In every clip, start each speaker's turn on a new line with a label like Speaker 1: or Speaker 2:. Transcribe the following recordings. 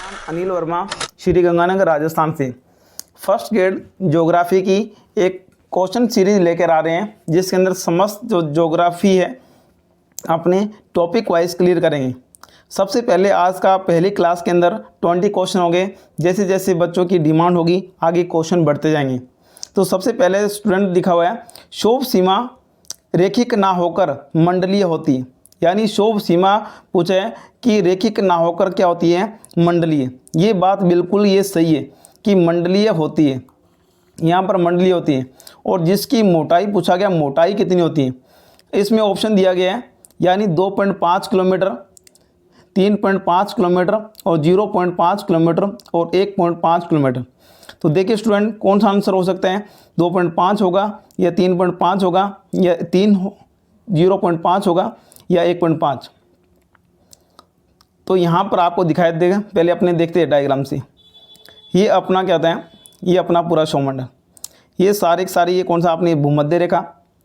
Speaker 1: अनिल वर्मा, श्री गंगानगर राजस्थान से first grade geography की एक क्वेश्चन सीरीज लेकर आ रहे हैं, जिसके अंदर समस्त जो ज्योग्राफी है अपने टॉपिक वाइज क्लियर करेंगे। सबसे पहले आज का पहली क्लास के अंदर 20 क्वेश्चन होंगे। जैसे जैसे बच्चों की डिमांड होगी आगे क्वेश्चन बढ़ते जाएंगे। तो सबसे पहले स्टूडेंट दिखा हुआ है, शोभ सीमा रेखिक ना होकर मंडलीय होती है। यानी शोभ सीमा पूछे कि रेखिक ना होकर क्या होती है, मंडलीय। ये बात बिल्कुल ये सही है कि मंडलीय होती है, यहाँ पर मंडलीय होती है। और जिसकी मोटाई पूछा गया, मोटाई कितनी होती है, इसमें ऑप्शन दिया गया है, यानी 2.5 किलोमीटर, 3.5 किलोमीटर और 0.5 किलोमीटर और 1.5 किलोमीटर। तो देखिए स्टूडेंट, कौन सा आंसर हो सकता है, 2.5 होगा या 3.5 होगा या 0.5 होगा या 1.5। तो यहाँ पर आपको दिखाई देगा। पहले अपने देखते हैं डायग्राम से। ये अपना क्या होता है, ये अपना पूरा सौरमंडल, ये सारे के सारे, ये कौन सा अपनी भूमध्य रेखा,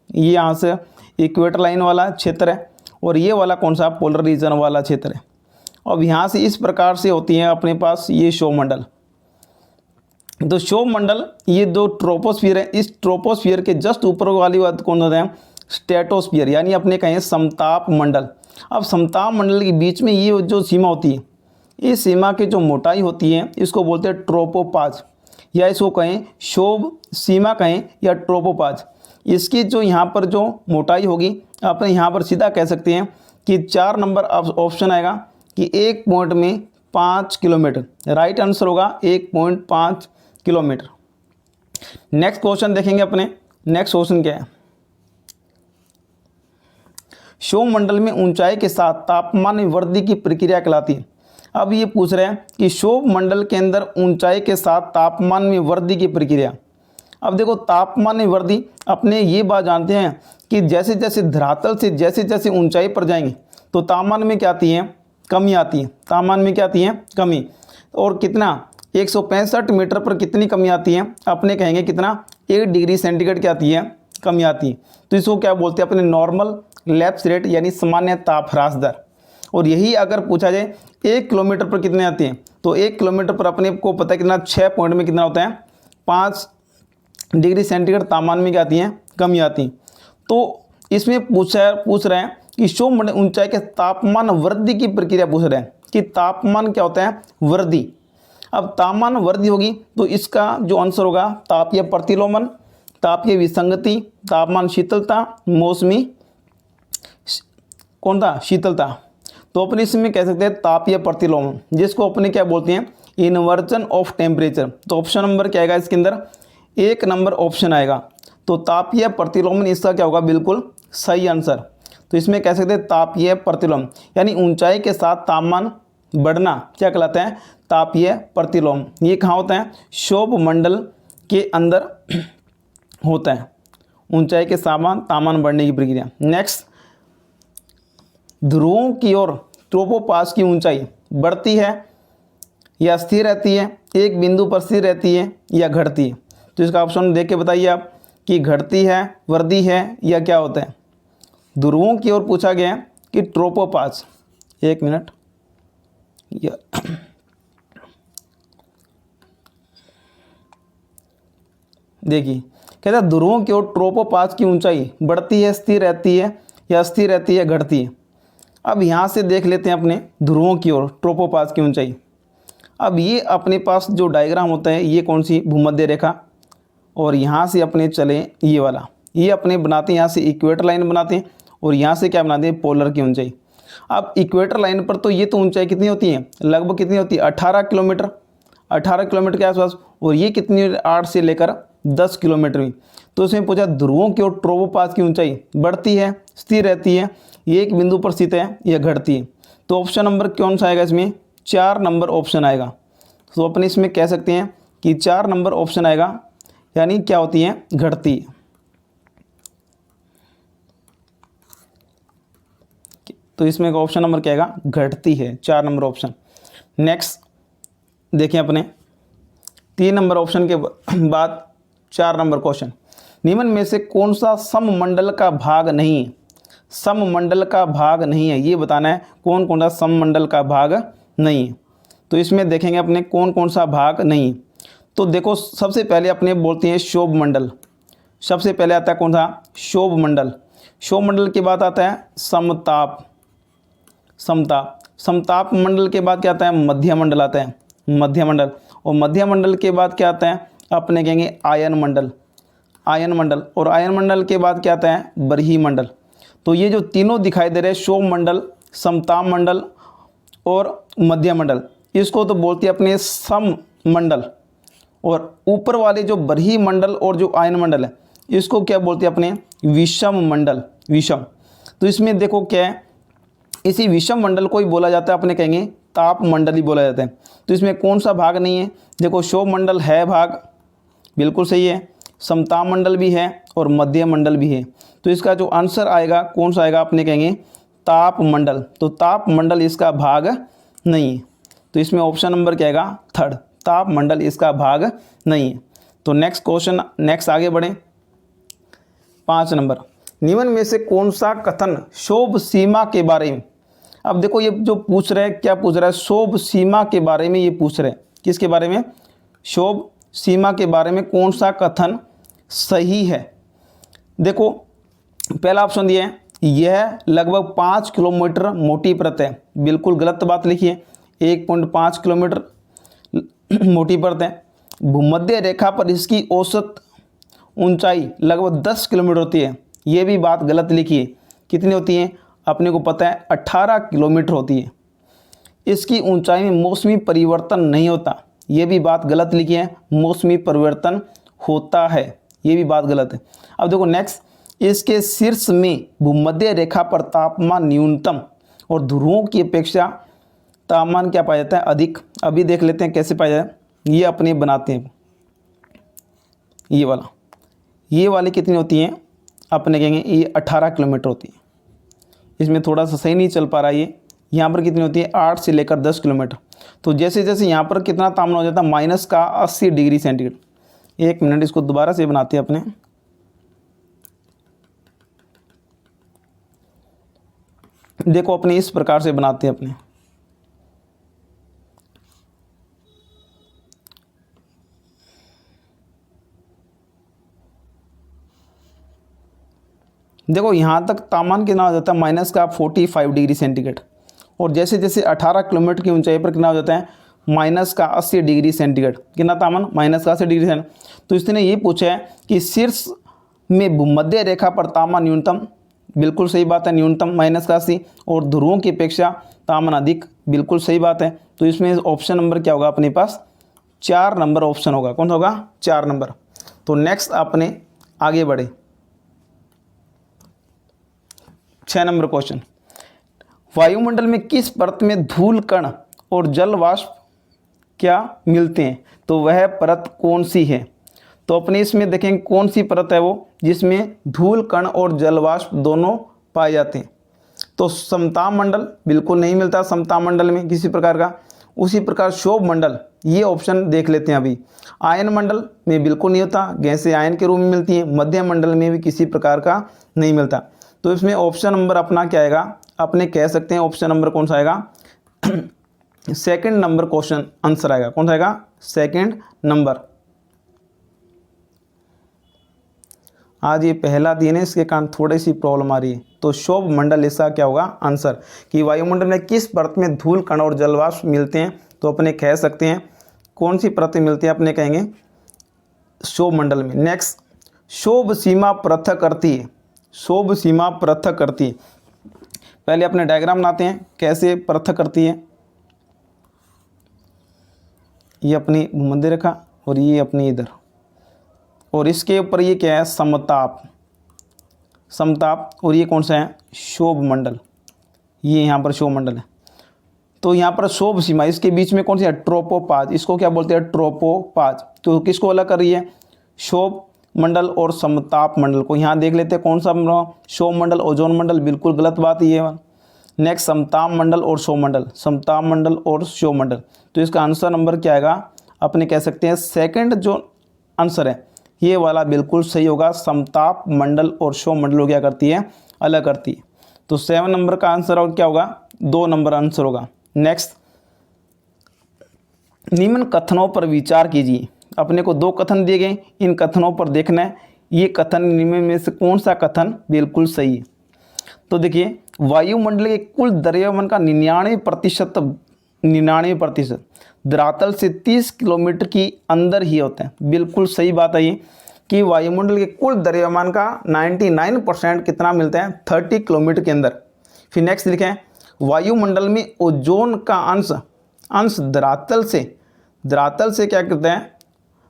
Speaker 1: ये यहाँ से इक्वेटर लाइन वाला क्षेत्र है, और ये वाला कौन सा पोलर रीजन वाला क्षेत्र है। अब यहाँ से इस प्रकार से होती है अपने पास ये सौरमंडल। तो सौरमंडल, ये दो ट्रोपोस्फियर है, इस ट्रोपोस्फियर के जस्ट ऊपर वाली बात कौन होता है, स्ट्रेटोस्फियर, यानी अपने कहें समताप मंडल। अब समताप मंडल के बीच में ये जो सीमा होती है, इस सीमा की जो मोटाई होती है इसको बोलते हैं ट्रोपोपाज, या इसको कहें शोभ सीमा कहें या ट्रोपोपाज। इसकी जो यहाँ पर जो मोटाई होगी, अपने यहाँ पर सीधा कह सकते हैं कि 4 नंबर ऑप्शन आएगा कि 1 पॉइंट में 5 किलोमीटर। राइट आंसर होगा 1.5 किलोमीटर। नेक्स्ट क्वेश्चन देखेंगे अपने। नेक्स्ट क्वेश्चन क्या है, सौरमंडल में ऊंचाई के साथ तापमान में वृद्धि की प्रक्रिया कहलाती है। अब ये पूछ रहे हैं कि सौरमंडल के अंदर ऊंचाई के साथ तापमान में वृद्धि की प्रक्रिया। अब देखो, तापमान में वृद्धि, अपने ये बात जानते हैं कि जैसे जैसे धरातल से जैसे जैसे ऊंचाई पर जाएंगे तो तापमान में क्या आती है, कमी आती है। तापमान में क्या आती है, कमी। और कितना, 165 मीटर पर कितनी कमी आती है, अपने कहेंगे कितना, 1 डिग्री सेंटीग्रेड क्या आती है, कमी आती है। तो इसको क्या बोलते हैं, अपने नॉर्मल लैप्स रेट, यानी सामान्य ताप ह्रास दर। और यही अगर पूछा जाए 1 किलोमीटर पर कितने आती हैं, तो 1 किलोमीटर पर अपने को पता है कितना, 6 पॉइंट में कितना होता है, 5 डिग्री सेंटीग्रेड तापमान में क्या आती हैं, कमी आती। तो इसमें पूछ रहे हैं कि सौरमंडल ऊंचाई के तापमान वृद्धि की प्रक्रिया पूछ रहे हैं कि तापमान क्या होता है, वृद्धि। अब तापमान वृद्धि होगी तो इसका जो आंसर होगा, तापीय प्रतिलोमन, तापीय विसंगति, तापमान शीतलता, मौसमी कौन था, शीतलता। तो अपने इसमें कह सकते हैं तापीय प्रतिलोमन, जिसको अपने क्या बोलते हैं, इन्वर्जन ऑफ टेम्परेचर। तो ऑप्शन नंबर क्या आएगा इसके अंदर, 1 नंबर ऑप्शन आएगा। तो तापीय प्रतिलोमन इसका क्या होगा, बिल्कुल सही आंसर। तो इसमें कह सकते हैं तापीय प्रतिलोम, यानी ऊंचाई के साथ तापमान बढ़ना क्या कहलाता है, तापीय प्रतिलोम। ये कहाँ होता है, सौरमंडल के अंदर होता है, ऊंचाई के तापमान बढ़ने की प्रक्रिया। नेक्स्ट, ध्रुवों की ओर ट्रोपोपाज की ऊंचाई बढ़ती है या स्थिर रहती है, एक बिंदु पर स्थिर रहती है या घटती है। तो इसका ऑप्शन देख के बताइए आप कि घटती है, वृद्धि है या क्या होता है। ध्रुवों की ओर पूछा गया है कि ट्रोपोपाज, 1 मिनट, देखिए कहता है ध्रुवों की ओर ट्रोपोपाज की ऊंचाई बढ़ती है, स्थिर रहती है या स्थिर रहती है, घटती है। अब यहाँ से देख लेते हैं अपने ध्रुवों की ओर ट्रोपोपाज की ऊंचाई। अब ये अपने पास जो डायग्राम होता है, ये कौन सी, भूमध्य रेखा, और यहाँ से अपने चले ये वाला, ये अपने बनाते हैं, यहाँ से इक्वेटर लाइन बनाते हैं, और यहाँ से क्या बनाते हैं, पोलर की ऊंचाई। अब इक्वेटर लाइन पर तो ये तो ऊंचाई कितनी होती है, लगभग कितनी होती है, 18 किलोमीटर, 18 किलोमीटर के आसपास। और ये कितनी, 8 से लेकर 10 किलोमीटर में। तो इसमें पूछा ध्रुवों की ओर ट्रोपोपाज की ऊंचाई बढ़ती है, स्थिर रहती है, ये एक बिंदु पर स्थित है या घटती है। तो ऑप्शन नंबर कौन सा आएगा इसमें, 4 नंबर ऑप्शन आएगा। तो अपने इसमें कह सकते हैं कि 4 नंबर ऑप्शन आएगा, यानी क्या होती है, घटती है। तो इसमें ऑप्शन नंबर क्या आएगा, घटती है, 4 नंबर ऑप्शन। नेक्स्ट देखें अपने 3 नंबर ऑप्शन के बाद 4 नंबर क्वेश्चन, निम्न में से कौन सा सममंडल का भाग नहीं है, सममंडल का भाग नहीं है, ये बताना है कौन कौन सा सममंडल का भाग नहीं है। तो इसमें देखेंगे अपने कौन कौन सा भाग नहीं। तो देखो सबसे पहले अपने बोलते हैं शोभ मंडल। सबसे पहले आता है कौन सा? शोभ मंडल। शोभ मंडल के बाद आता है समताप। समताप। समताप मंडल के बाद क्या आता है? मध्य मंडल आता है, मध्य मंडल। और मध्य मंडल के बाद क्या आता है? अपने कहेंगे आयन मंडल। आयन मंडल। और आयन मंडल के बाद क्या आता है? बरही मंडल। तो ये जो तीनों दिखाई दे रहे हैं, शोभ मंडल, समताप मंडल और मध्य मंडल, इसको तो बोलते हैं अपने सम मंडल। और ऊपर वाले जो बरही मंडल और जो आयन मंडल है, इसको क्या बोलते हैं? अपने विषम मंडल। विषम। तो इसमें देखो क्या है, इसी विषम मंडल को ही बोला जाता है, अपने कहेंगे ताप मंडल ही बोला जाता है। तो इसमें कौन सा भाग नहीं है? देखो शोभ मंडल है भाग, बिल्कुल सही है। समताप मंडल भी है और मध्य मंडल भी है। तो इसका जो आंसर आएगा कौन सा आएगा? अपने कहेंगे ताप मंडल। तो ताप मंडल इसका भाग नहीं है। तो इसमें ऑप्शन नंबर क्या आएगा? थर्ड, ताप मंडल इसका भाग नहीं है। तो नेक्स्ट क्वेश्चन, नेक्स्ट आगे बढ़े। 5 नंबर, निम्न में से कौन सा कथन शोभ सीमा के बारे में? अब देखो ये जो पूछ रहे हैं, क्या पूछ रहा है? शोभ सीमा के बारे में ये पूछ रहे हैं। किसके बारे में? शोभ सीमा के बारे में कौन सा कथन सही है? देखो पहला ऑप्शन दिया है, यह लगभग 5 किलोमीटर मोटी परत है। बिल्कुल गलत बात लिखी है। 1.5 किलोमीटर मोटी परत है। भूमध्य रेखा पर इसकी औसत ऊंचाई लगभग 10 किलोमीटर होती है। ये भी बात गलत लिखी है। कितनी होती है? अपने को पता है 18 किलोमीटर होती है। इसकी ऊंचाई में मौसमी परिवर्तन नहीं होता। ये भी बात गलत लिखी है। मौसमी परिवर्तन होता है, ये भी बात गलत है। अब देखो नेक्स्ट, इसके शीर्ष में भूमध्य रेखा पर तापमान न्यूनतम और ध्रुवों की अपेक्षा तापमान क्या पाया जाता है? अधिक। अभी देख लेते हैं कैसे पाया जाए। ये अपने बनाते हैं, ये वाला, ये वाली कितनी होती हैं? अपने कहेंगे ये 18 किलोमीटर होती है। इसमें थोड़ा सा सही नहीं चल पा रहा है ये। यहाँ पर कितनी होती है? 8 से लेकर 10 किलोमीटर। तो जैसे जैसे यहाँ पर कितना तापमान हो जाता है? -80 डिग्री सेंटीग्रेड। 1 मिनट, इसको दोबारा से बनाते हैं अपने। देखो अपने इस प्रकार से बनाते हैं अपने। देखो यहाँ तक तापमान कितना हो जाता है? -45 डिग्री सेंटीग्रेड। और जैसे जैसे 18 किलोमीटर की ऊंचाई पर कितना हो जाता है? -80 डिग्री सेंटीग्रेड। कितना तापमान? -80 डिग्री सेंटीग्रेड। तो इसने ये पूछा है कि शीर्ष में भूमध्य रेखा पर तापमान न्यूनतम, बिल्कुल सही बात है, न्यूनतम -80, और ध्रुवों की अपेक्षा तापमान अधिक, बिल्कुल सही बात है। तो इसमें ऑप्शन नंबर क्या होगा अपने पास? 4 नंबर ऑप्शन होगा। कौन सा होगा? 4 नंबर। तो नेक्स्ट अपने आगे बढ़े। 6 नंबर क्वेश्चन, वायुमंडल में किस परत में धूल कण और जल वाष्प क्या मिलते हैं? तो वह परत कौन सी है? तो अपने इसमें देखेंगे कौन सी परत है वो जिसमें धूल कण और जल वाष्प दोनों पाए जाते हैं। तो समताप मंडल बिल्कुल नहीं मिलता समताप मंडल में किसी प्रकार का। उसी प्रकार शोभ मंडल, ये ऑप्शन देख लेते हैं अभी। आयन मंडल में बिल्कुल नहीं होता, गैसें आयन के रूप में मिलती हैं। मध्य मंडल में भी किसी प्रकार का नहीं मिलता। तो इसमें ऑप्शन नंबर अपना क्या आएगा? अपने कह सकते हैं ऑप्शन नंबर कौन सा आएगा? सेकंड नंबर क्वेश्चन आंसर आएगा। कौन सा आएगा? Second number. आज ये पहला दिन है, इसके कारण थोड़ी सी प्रॉब्लम आ रही है। तो शोभ मंडल इसका क्या होगा आंसर? कि वायुमंडल में किस परत में धूल कण और जलवाष्प मिलते हैं? तो अपने कह सकते हैं कौन सी परतें मिलती हैं? अपने कहेंगे शोभ मंडल में। नेक्स्ट, शोभ सीमा पृथक करती है। शोभ सीमा पृथक करती है। पहले अपने डायग्राम बनाते हैं कैसे पृथक करती है। ये अपनी भूमध्य रेखा और ये अपनी इधर, और इसके ऊपर ये क्या है? समताप। समताप। और ये कौन सा है? शोभ मंडल। ये यहाँ पर शोभ मंडल है। तो यहाँ पर शोभ सीमा, इसके बीच में कौन सी है? ट्रोपोपाज। इसको क्या बोलते हैं? ट्रोपोपाज। तो किसको अलग कर रही है? शोभ मंडल और समताप मंडल को। यहाँ देख लेते हैं कौन सा शोभ मंडल, ओजोन मंडल, बिल्कुल गलत बात ये है। नेक्स्ट, समताप मंडल और शोभ मंडल, समताप मंडल और शोभ मंडल। तो इसका आंसर नंबर क्या आएगा? अपने कह सकते हैं सेकंड जो आंसर है ये वाला बिल्कुल सही होगा। समताप मंडल और शोभ मंडल को क्या करती है? अलग करती है। तो 7 नंबर का आंसर और क्या होगा? 2 नंबर आंसर होगा। नेक्स्ट निम्न कथनों पर विचार कीजिए। अपने को 2 कथन दिए गए, इन कथनों पर देखना है ये कथन निम्न में से कौन सा कथन बिल्कुल सही है। तो देखिए, वायुमंडल के कुल द्रव्यमान का 99% धरातल से 30 किलोमीटर की अंदर ही होते हैं। बिल्कुल सही बात है ये कि वायुमंडल के कुल द्रव्यमान का 99% कितना मिलता है, 30 किलोमीटर के अंदर। फिर नेक्स्ट लिखें, वायुमंडल में ओजोन का अंश धरातल से क्या कहते हैं,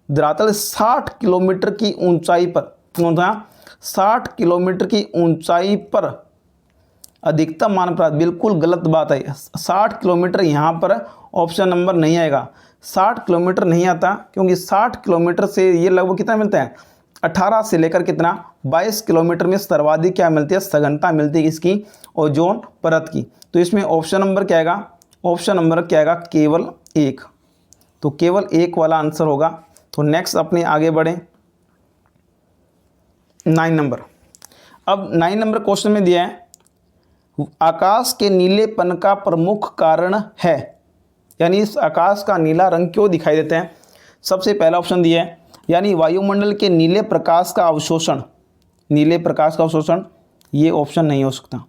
Speaker 1: धरातल 60 किलोमीटर की ऊंचाई पर, 60 किलोमीटर की ऊंचाई पर अधिकतम मान प्राप्त। बिल्कुल गलत बात है, 60 किलोमीटर यहाँ पर ऑप्शन नंबर नहीं आएगा। 60 किलोमीटर नहीं आता, क्योंकि 60 किलोमीटर से ये लगभग कितना मिलता है, 18 से लेकर कितना 22 किलोमीटर में सर्वाधिक क्या मिलती है, सघनता मिलती है इसकी, ओजोन परत की। तो इसमें ऑप्शन नंबर क्या आएगा, ऑप्शन नंबर क्या आएगा, केवल 1। तो केवल 1 वाला आंसर होगा। तो नेक्स्ट अपने आगे बढ़ें 9 नंबर। अब 9 नंबर क्वेश्चन में दिया है, आकाश के नीलेपन का प्रमुख कारण है, यानी इस आकाश का नीला रंग क्यों दिखाई देते हैं। सबसे पहला ऑप्शन दिया है, यानी वायुमंडल के नीले प्रकाश का अवशोषण, नीले प्रकाश का अवशोषण, ये ऑप्शन नहीं हो सकता।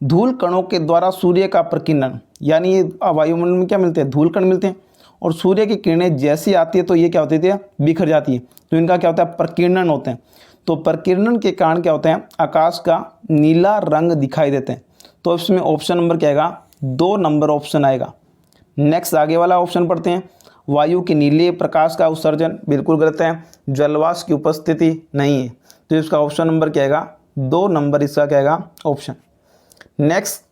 Speaker 1: धूल कणों के द्वारा सूर्य का प्रकीर्णन, यानी ये वायुमंडल में क्या मिलते हैं, धूल कण मिलते हैं, और सूर्य की किरणें जैसी आती है तो ये क्या होती है, बिखर जाती है, तो इनका क्या होता है, प्रकीर्णन होते हैं। तो प्रकीर्णन के कारण क्या होता है, आकाश का नीला रंग दिखाई देते हैं। तो इसमें ऑप्शन नंबर क्या आएगा, 2 नंबर ऑप्शन आएगा। नेक्स्ट आगे वाला ऑप्शन पढ़ते हैं, वायु के नीले प्रकाश का उत्सर्जन, बिल्कुल गलत है, जलवाष्प की उपस्थिति नहीं है। तो इसका ऑप्शन नंबर क्या आएगा, 2 नंबर इसका क्या आएगा ऑप्शन। नेक्स्ट,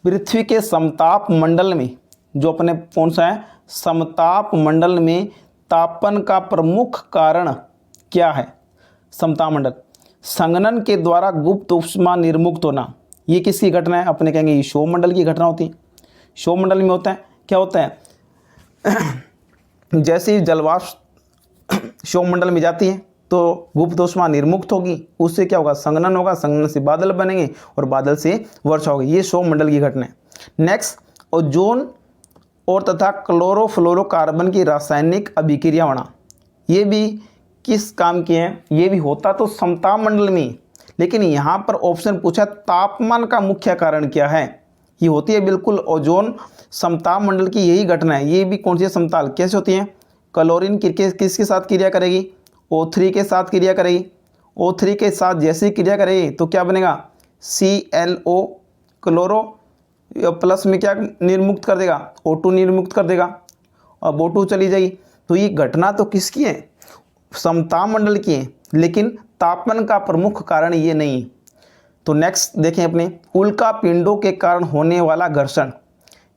Speaker 1: पृथ्वी के समताप मंडल में, जो अपने कौन सा है, समताप मंडल में तापन का प्रमुख कारण क्या है। समताप मंडल, संघनन के द्वारा गुप्त ऊष्मा निर्मुक्त होना, ये किसकी घटना है, अपने कहेंगे ये सौरमंडल की घटना होती है। सौरमंडल में होता है, क्या होता है जैसे ही जलवाष्प सौरमंडल में जाती है तो गुप्त ऊष्मा निर्मुक्त होगी, उससे क्या होगा, संघनन होगा, संघनन से बादल बनेंगे और बादल से वर्षा होगी, ये सौरमंडल की घटना है। नेक्स्ट, ओजोन और तथा क्लोरोफ्लोरोकार्बन की रासायनिक अभिक्रिया होना, ये भी किस काम की है, ये भी होता तो समताप मंडल में, लेकिन यहाँ पर ऑप्शन पूछा तापमान का मुख्य कारण क्या है, ये होती है बिल्कुल ओजोन समताप मंडल की यही घटना है। ये भी कौन सी समताल कैसे होती है, क्लोरीन किसके साथ क्रिया करेगी, O3 के साथ क्रिया करेगी, O3 के साथ जैसी क्रिया करेगी तो क्या बनेगा, ClO, क्लोरो प्लस में क्या निर्मुक्त कर देगा, O2 निर्मुक्त कर देगा, अब O2 चली जाएगी। तो ये घटना तो किसकी है, समताप मंडल की है, लेकिन तापमान का प्रमुख कारण ये नहीं। तो नेक्स्ट देखें अपने, उल्का पिंडों के कारण होने वाला घर्षण,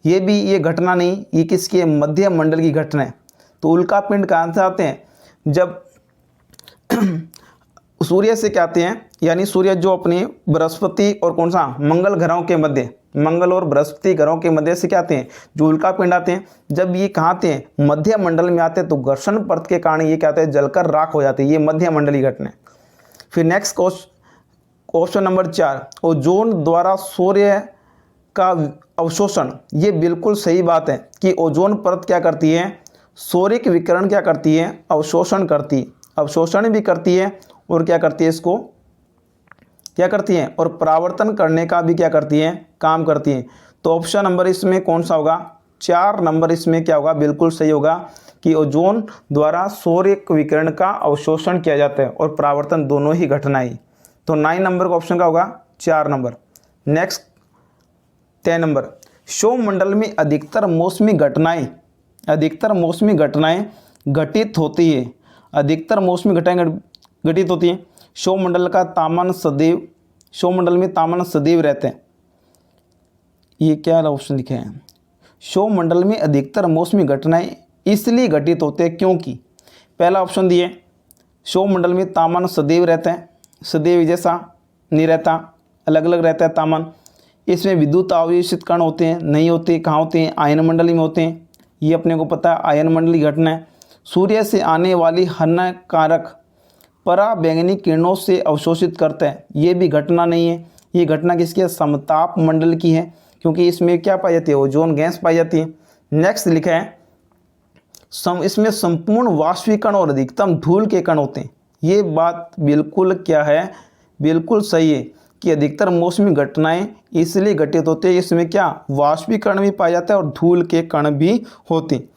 Speaker 1: ये घटना नहीं, ये किसकी है, मध्य मंडल की घटना है। तो उल्का पिंड कहाँ से आते हैं, जब सूर्य से क्या आते हैं, यानी सूर्य जो अपने बृहस्पति और कौन सा मंगल ग्रहों के मध्य, मंगल और बृहस्पति ग्रहों के मध्य से क्या आते हैं, जो उल्का पिंड आते हैं, जब ये कहाँ आते हैं, मध्य मंडल में आते हैं, तो घर्षण परत के कारण ये क्या होता है, जलकर राख हो जाते हैं, ये मध्य मंडलीय घटना है। फिर नेक्स्ट ऑप्शन नंबर 4, ओजोन द्वारा सूर्य का अवशोषण, ये बिल्कुल सही बात है कि ओजोन परत क्या करती है, सौरिक विकिरण क्या करती है, अवशोषण करती है, अवशोषण भी करती है और क्या करती है, इसको क्या करती है, और परावर्तन करने का भी क्या करती है, काम करती है। तो ऑप्शन नंबर इसमें कौन सा होगा, 4 नंबर इसमें क्या होगा, बिल्कुल सही होगा कि ओजोन द्वारा सौरिक विकिरण का अवशोषण किया जाता है और परावर्तन, दोनों ही घटनाएं। तो 9 नंबर का ऑप्शन का होगा 4 नंबर। नेक्स्ट 10 नंबर, सौरमंडल में अधिकतर मौसमी घटनाएं घटित होती है, अधिकतर मौसमी घटनाएं घटित होती हैं। सौरमंडल में तापमान सदैव रहते हैं, ये क्या ऑप्शन लिखे हैं, सौरमंडल में अधिकतर मौसमी घटनाएं इसलिए घटित होते हैं क्योंकि, पहला ऑप्शन दिए, सौरमंडल में तापमान सदैव रहते हैं, सदैव जैसा नहीं रहता, अलग अलग रहता है तापमान। इसमें विद्युत आवेशित कण होते हैं, नहीं होते, कहाँ होते हैं, आयन मंडली में होते हैं, ये अपने को पता है, आयन मंडली घटना है। सूर्य से आने वाली हानिकारक पराबैंगनी किरणों से अवशोषित करते हैं, ये भी घटना नहीं है, ये घटना किसकी है, समताप मंडल की है, क्योंकि इसमें क्या पाई जाती है, ओजोन गैस पाई जाती है। नेक्स्ट लिखा है इसमें संपूर्ण वाष्पीकरण और अधिकतम धूल के कण होते हैं। ये बात बिल्कुल क्या है, बिल्कुल सही है कि अधिकतर मौसमी घटनाएं इसलिए घटित होती है, इसमें क्या वाष्पीकरण भी पाया जाता है और धूल के कण भी होते हैं।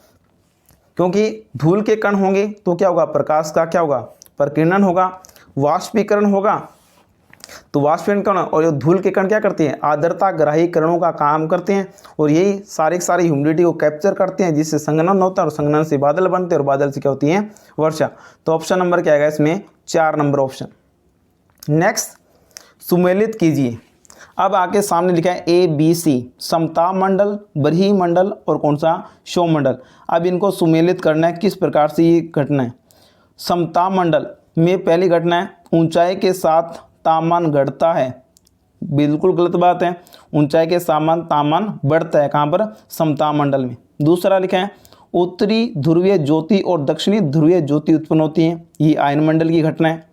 Speaker 1: क्योंकि धूल के कण होंगे तो क्या होगा, प्रकाश का क्या होगा, प्रकीर्णन होगा, वाष्पीकरण होगा। तो वाष्पीकरण कण और ये धूल के कण क्या करते हैं, आर्द्रता ग्राही कणों का काम करते हैं और यही सारी ह्यूमिडिटी को कैप्चर करते हैं, जिससे संघनन होता है और संघनन से बादल बनते हैं और बादल से क्या होती है, वर्षा। तो ऑप्शन नंबर क्या आएगा इसमें, 4 नंबर ऑप्शन। नेक्स्ट, सुमेलित कीजिए। अब आके सामने लिखा है ABC, समताप मंडल, बरही मंडल और कौन सा, क्षोभ मंडल। अब इनको सुमेलित करना है, किस प्रकार से ये घटना है। समताप मंडल में पहली घटना है, ऊंचाई के साथ तापमान घटता है, बिल्कुल गलत बात है। ऊंचाई के साथ तापमान बढ़ता है, कहाँ पर, समताप मंडल में। दूसरा लिखा है, उत्तरी ध्रुवीय ज्योति और दक्षिणी ध्रुवीय ज्योति उत्पन्न होती है, ये आयन मंडल की घटना है,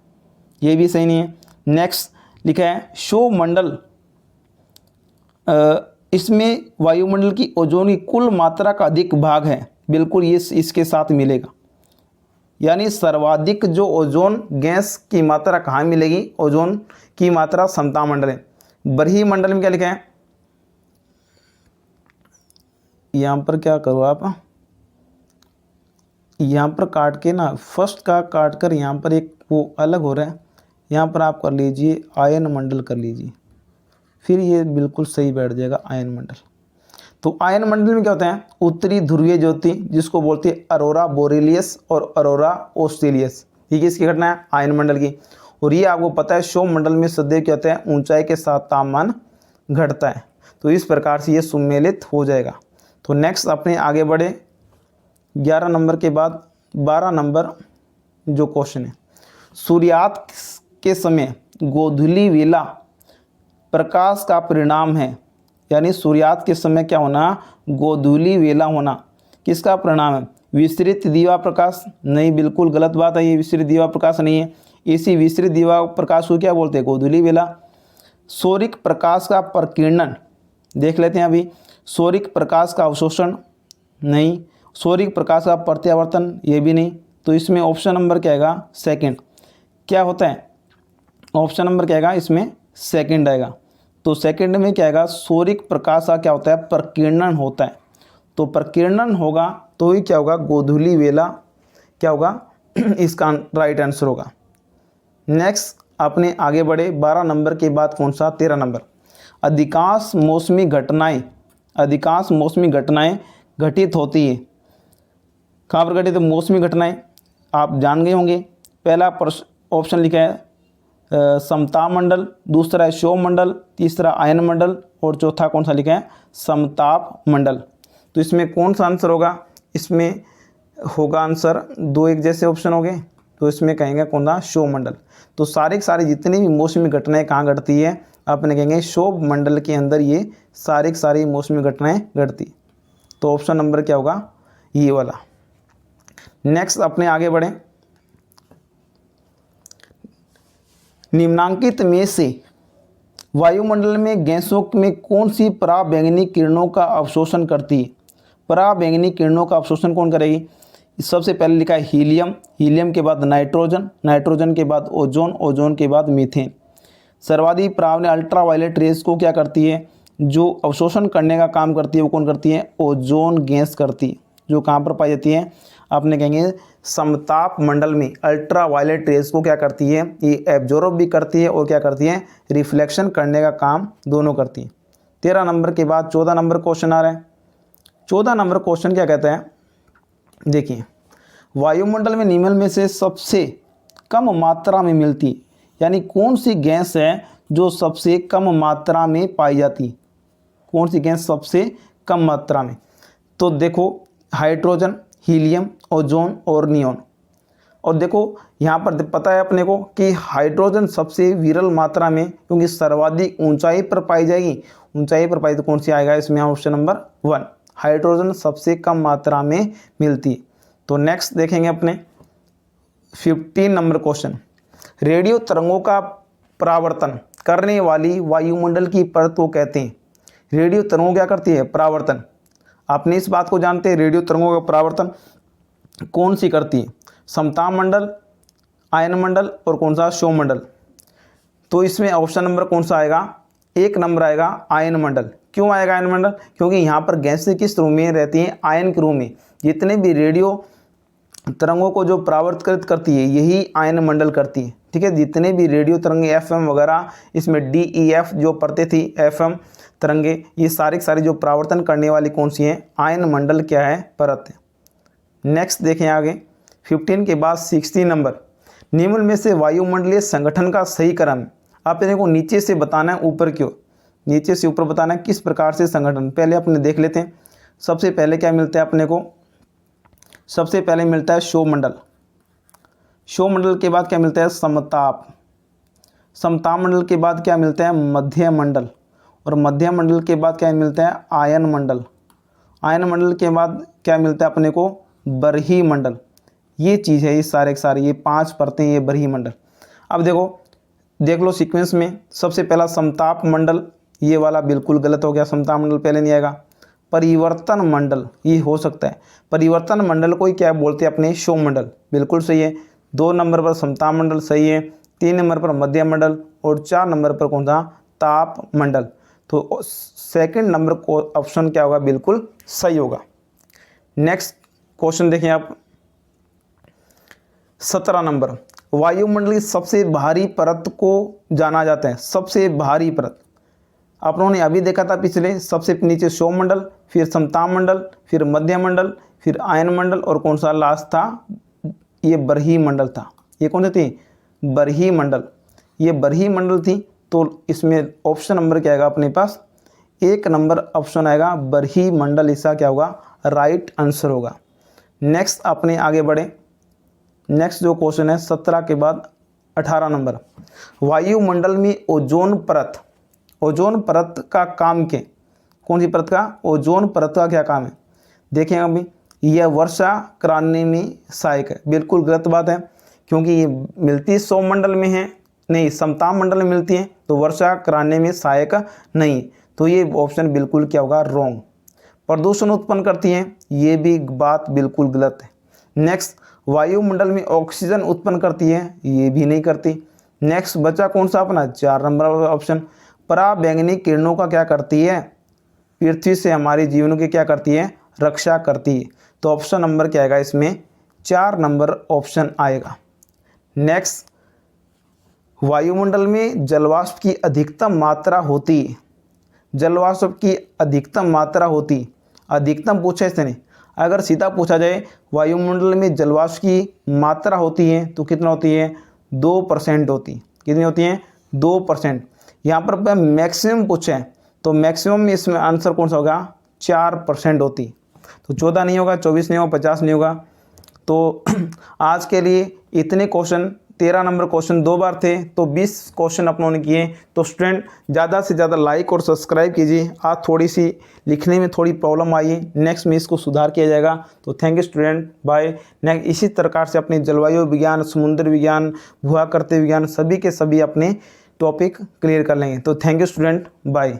Speaker 1: ये भी सही नहीं है। नेक्स्ट लिखा है, क्षोभ मंडल, इसमें वायुमंडल की ओजोन की कुल मात्रा का अधिक भाग है, बिल्कुल ये इसके साथ मिलेगा। यानी सर्वाधिक जो ओजोन गैस की मात्रा कहाँ मिलेगी, ओजोन की मात्रा समताप मंडल है। बरही मंडल में क्या लिखा है, यहाँ पर क्या करो आप, यहाँ पर काट के ना, फर्स्ट का काट कर यहाँ पर एक वो अलग हो रहा है, यहाँ पर आप कर लीजिए आयन मंडल कर लीजिए, फिर ये बिल्कुल सही बैठ जाएगा आयन मंडल। तो आयन मंडल में क्या होता है, उत्तरी ध्रुवीय ज्योति जिसको बोलते हैं अरोरा बोरेलियस और अरोरा ऑस्ट्रेलियस, ये किसकी घटना है, आयन मंडल की। और ये आपको पता है क्षोभ मंडल में सदैव क्या होता है, ऊंचाई के साथ तापमान घटता है। तो इस प्रकार से ये सुमेलित हो जाएगा। तो नेक्स्ट अपने आगे बढ़े, 11 नंबर के बाद 12 नंबर जो क्वेश्चन है, सूर्यास्त के समय गोधूली वेला प्रकाश का परिणाम है। यानी सूर्यास्त के समय क्या होना, गोधूली वेला होना, किसका परिणाम है, विस्तृत दीवा प्रकाश, नहीं, बिल्कुल गलत बात है, ये विस्तृत दीवा प्रकाश नहीं है। इसी विस्तृत दीवा प्रकाश को क्या बोलते हैं, गोधूली वेला। सौरिक प्रकाश का प्रकीर्णन देख लेते हैं अभी, सौरिक प्रकाश का अवशोषण नहीं, सौरिक प्रकाश का प्रत्यावर्तन, ये भी नहीं। तो इसमें ऑप्शन नंबर क्या आएगा, सेकंड। क्या होता है, ऑप्शन नंबर क्या आएगा इसमें, सेकंड आएगा। तो सेकंड में क्या आएगा, सौरिक प्रकाश का क्या होता है, प्रकीर्णन होता है। तो प्रकीर्णन होगा तो ही क्या होगा, गोधूली वेला क्या होगा, इसका राइट आंसर होगा। नेक्स्ट अपने आगे बढ़े, 12 नंबर के बाद कौन सा, 13 नंबर। अधिकांश मौसमी घटनाएं घटित होती है, कहाँ पर घटित, मौसमी घटनाएं आप जान गए होंगे। पहला ऑप्शन लिखा है समताप मंडल, दूसरा है क्षोभ मंडल, तीसरा आयन मंडल और चौथा कौन सा लिखा है, समताप मंडल। तो इसमें कौन सा आंसर होगा, इसमें होगा आंसर 2 एक जैसे ऑप्शन हो गए, तो इसमें कहेंगे कौन सा, क्षोभ मंडल। तो सारी जितनी भी मौसमी घटनाएं कहाँ घटती है, अपने कहेंगे क्षोभ मंडल के अंदर ये सारी मौसमी घटनाएं घटती। तो ऑप्शन नंबर क्या होगा, ये वाला। नेक्स्ट अपने आगे बढ़ें, निम्नांकित में से वायुमंडल में गैसों में कौन सी पराबैंगनी किरणों का अवशोषण करती है। पराबैंगनी किरणों का अवशोषण कौन करेगी, सबसे पहले लिखा है हीलियम, हीलियम के बाद नाइट्रोजन, नाइट्रोजन के बाद ओजोन, ओजोन के बाद मीथेन। सर्वाधिक पराबैंगनी अल्ट्रावायलेट रेस को क्या करती है, जो अवशोषण करने का काम करती है वो कौन करती है, ओजोन गैस करती है, जो कहाँ पर पाई जाती है, आपने कहेंगे समताप मंडल में अल्ट्रावायलेट रेस को क्या करती है, ये एब्जॉर्ब भी करती है और क्या करती है, रिफ्लेक्शन करने का काम दोनों करती है। 13 नंबर के बाद 14 नंबर क्वेश्चन आ रहा है। 14 नंबर क्वेश्चन क्या कहता है, देखिए, वायुमंडल में निम्न में से सबसे कम मात्रा में मिलती है, यानी कौन सी गैस है जो सबसे कम मात्रा में पाई जाती, कौन सी गैस सबसे कम मात्रा में। तो देखो हाइड्रोजन, हीलियम, ओजोन और नियोन। और देखो यहाँ पर पता है अपने को कि हाइड्रोजन सबसे विरल मात्रा में, क्योंकि सर्वाधिक ऊंचाई पर पाई जाएगी, ऊंचाई पर पाई तो कौन सी आएगा इसमें, ऑप्शन नंबर 1, हाइड्रोजन सबसे कम मात्रा में मिलती है। तो नेक्स्ट देखेंगे अपने 15 नंबर क्वेश्चन, रेडियो तरंगों का परावर्तन करने वाली वायुमंडल की परत को कहते हैं। रेडियो तरंगों क्या करती है, परावर्तन। आपने इस बात को जानते हैं, रेडियो तरंगों का परावर्तन कौन सी करती है? समताप मंडल, आयन मंडल और कौन सा? क्षोभ मंडल। तो इसमें ऑप्शन नंबर कौन सा आएगा? 1 नंबर आएगा आयन मंडल। क्यों आएगा आयन मंडल? क्योंकि यहाँ पर गैसें किस रूप में रहती हैं? आयन के रूप में। जितने भी रेडियो तरंगों को जो परावर्तित करती है यही आयन मंडल करती है, ठीक है। जितने भी रेडियो तरंगे FM वगैरह, इसमें DEF जो पढ़ते थी FM तरंगे, ये सारी जो परावर्तन करने वाली कौन सी हैं? आयन मंडल क्या है? परत है। नेक्स्ट देखें आगे 15 के बाद 16 नंबर, निम्न में से वायुमंडलीय संगठन का सही क्रम है। आप इनको नीचे से बताना है ऊपर क्यों, नीचे से ऊपर बताना है किस प्रकार से संगठन। पहले अपने देख लेते हैं। सबसे पहले क्या मिलता है अपने को? सबसे पहले मिलता है क्षोभ मंडल। क्षोभ मंडल के बाद क्या मिलता है? समताप। समताप मंडल के बाद क्या मिलता है? मध्य मंडल। और मध्य मंडल के बाद क्या मिलता है? आयन मंडल। आयन मंडल के बाद क्या मिलता है अपने को? बरही मंडल। ये चीज़ है, ये सारे के सारे, ये 5 परतें, ये बरही मंडल। अब देखो, देख लो सीक्वेंस में। सबसे पहला समताप मंडल, ये वाला बिल्कुल गलत हो गया, समताप मंडल पहले नहीं आएगा। परिवर्तन मंडल, ये हो सकता है। परिवर्तन मंडल को ही क्या बोलते हैं अपने? क्षोभ मंडल, बिल्कुल सही है। 2 नंबर पर समताप मंडल सही है, 3 नंबर पर मध्य मंडल और 4 नंबर पर कौन सा? ताप मंडल। तो सेकंड नंबर को ऑप्शन क्या होगा? बिल्कुल सही होगा। नेक्स्ट क्वेश्चन देखें आप 17 नंबर, वायुमंडल की सबसे भारी परत को जाना जाता है। सबसे भारी परत आप लोगों ने अभी देखा था पिछले, सबसे नीचे क्षोभ मंडल, फिर समताप मंडल, फिर मध्य मंडल, फिर आयन मंडल और कौन सा लास्ट था? ये बरही मंडल था। ये कौन सी थी? बरही मंडल। ये बरही मंडल थी। तो इसमें ऑप्शन नंबर क्या आएगा अपने पास? 1 नंबर ऑप्शन आएगा बरही मंडल। इसका क्या होगा? राइट आंसर होगा। नेक्स्ट अपने आगे बढ़े। नेक्स्ट जो क्वेश्चन है 17 के बाद 18 नंबर, वायुमंडल में ओजोन परत। ओजोन परत का काम क्या? कौन सी परत का? ओजोन परत का क्या काम है? देखें अभी, यह वर्षा कराने में सहायक है। बिल्कुल गलत बात है, क्योंकि ये मिलती क्षोभ मंडल में है, नहीं समताप मंडल में मिलती है, तो वर्षा कराने में सहायक नहीं। तो ये ऑप्शन बिल्कुल क्या होगा? रॉन्ग। प्रदूषण उत्पन्न करती है, ये भी बात बिल्कुल गलत है। नेक्स्ट, वायुमंडल में ऑक्सीजन उत्पन्न करती है, ये भी नहीं करती। नेक्स्ट बचा कौन सा अपना? 4 नंबर ऑप्शन, पराबैंगनी किरणों का क्या करती है? पृथ्वी से हमारे जीवन की क्या करती है? रक्षा करती है। तो ऑप्शन नंबर क्या आएगा इसमें? 4 नंबर ऑप्शन आएगा। नेक्स्ट, वायुमंडल में जलवाष्प की अधिकतम मात्रा होती है। जलवाष्प की अधिकतम मात्रा होती, अधिकतम पूछे इसने नहीं। अगर सीधा पूछा जाए वायुमंडल में जलवाष्प की मात्रा होती है तो कितना होती है? 2% होती। कितनी होती है? 2%। यहाँ पर मैक्सिमम पूछे तो मैक्सिमम में इसमें आंसर कौन सा होगा? 4% होती। तो 14 नहीं होगा, 24 नहीं होगा, 50 नहीं होगा। तो आज के लिए इतने क्वेश्चन, 13 नंबर क्वेश्चन 2 बार थे, तो 20 क्वेश्चन अपनों ने किए। तो स्टूडेंट ज़्यादा से ज़्यादा लाइक और सब्सक्राइब कीजिए। आज थोड़ी सी लिखने में थोड़ी प्रॉब्लम आई है, नेक्स्ट में इसको सुधार किया जाएगा। तो thank you student, bye. Next इसी प्रकार से अपने जलवायु विज्ञान, समुद्र विज्ञान, भूआकृति विज्ञान सभी के सभी अपने टॉपिक क्लियर कर लेंगे। तो थैंक यू स्टूडेंट, बाय।